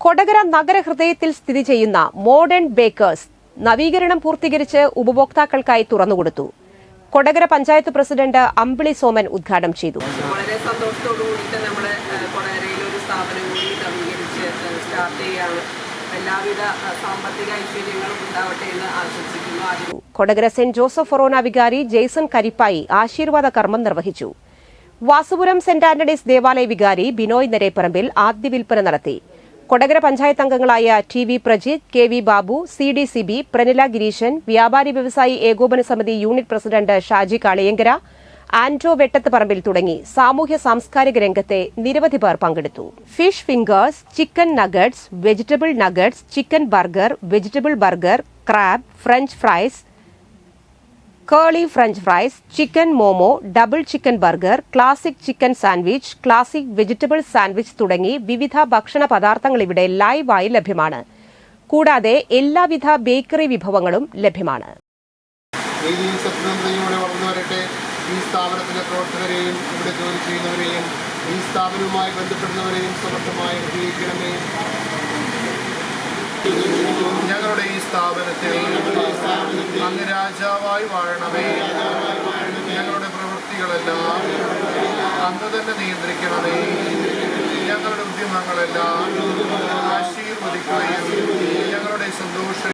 കൊടകര നഗരഹൃദയത്തിൽ സ്ഥിതി ചെയ്യുന്ന modern baker's നവീകരണം പൂർത്തീകരിച്ച് ഉപഭോക്താക്കൾക്കായി തുറന്നുകൊടുത്തു. കൊടകര പഞ്ചായത്ത് പ്രസിഡന്റ് അമ്പിളി സോമൻ ഉദ്ഘാടനം ചെയ്തു. വളരെ സന്തോഷത്തോടുകൂടിയിട്ട് നമ്മുടെ കൊടകരയിൽ ഒരു സ്ഥാപനം കൂടി നവീകരിച്ച് സ്റ്റാർട്ട് ചെയ്യുകയാണ്. എല്ലാവിധ സാമ്പത്തിക ഐശ്വര്യങ്ങളും ഉണ്ടാവട്ടെ എന്ന് ആശംസിക്കുന്നു. കൊടകര സെന്റ് ജോസഫ് ഫൊറോന വികാരി ജെയ്സൺ കരിപ്പായി ആശീർവാദ കർമ്മം നിർവഹിച്ചു. വാസുപുരം സെന്റ് ആന്റണീസ് ദേവാലയ വികാരി ബിനോയ് നരേപ്പറമ്പിൽ ആദ്യ വിൽപ്പന നടത്തി. കൊടകര പഞ്ചായത്ത് അംഗങ്ങളായ T V Prajith, K V Babu, C D Sibi, Pranila Gireesan, വ്യാപാരി വ്യവസായി ഏകോപന സമിതി യൂണിറ്റ് പ്രസിഡന്റ് ഷാജി കാളിയങ്കര, ആന്റോ വെട്ടത്ത് പറമ്പിൽ തുടങ്ങി സാമൂഹ്യ സാംസ്കാരിക രംഗത്തെ നിരവധി പേർ പങ്കെടുത്തു. Fish fingers, chicken nuggets, vegetable nuggets, chicken burger, vegetable burger, crab, French fries, curly French fries, chicken momo, double chicken burger, classic chicken sandwich, classic vegetable sandwich തുടങ്ങി വിവിധ ഭക്ഷണ പദാർത്ഥങ്ങൾ ഇവിടെ ലൈവായി ലഭ്യമാണ്. കൂടാതെ എല്ലാവിധ ബേക്കറി വിഭവങ്ങളും ലഭ്യമാണ്. ഈ സ്ഥാപനത്തിലെ പ്രവർത്തകരെയും ഇവിടെ ജോലി ചെയ്യുന്നവരെയും ഈ സ്ഥാപനവുമായി ബന്ധപ്പെടുന്നവരെയും സമർത്ഥമായി ഉപയോഗിക്കണമേ. ഞങ്ങളുടെ ഈ സ്ഥാപനത്തിൽ അങ്ങ് രാജാവായി വാഴണമേ. ഞങ്ങളുടെ പ്രവൃത്തികളെല്ലാം അങ്ങ് തന്നെ നിയന്ത്രിക്കണമേ. ഞങ്ങളുടെ ഉദ്യമങ്ങളെല്ലാം ആശീർവദിക്കുകയും ഞങ്ങളുടെ സന്തോഷം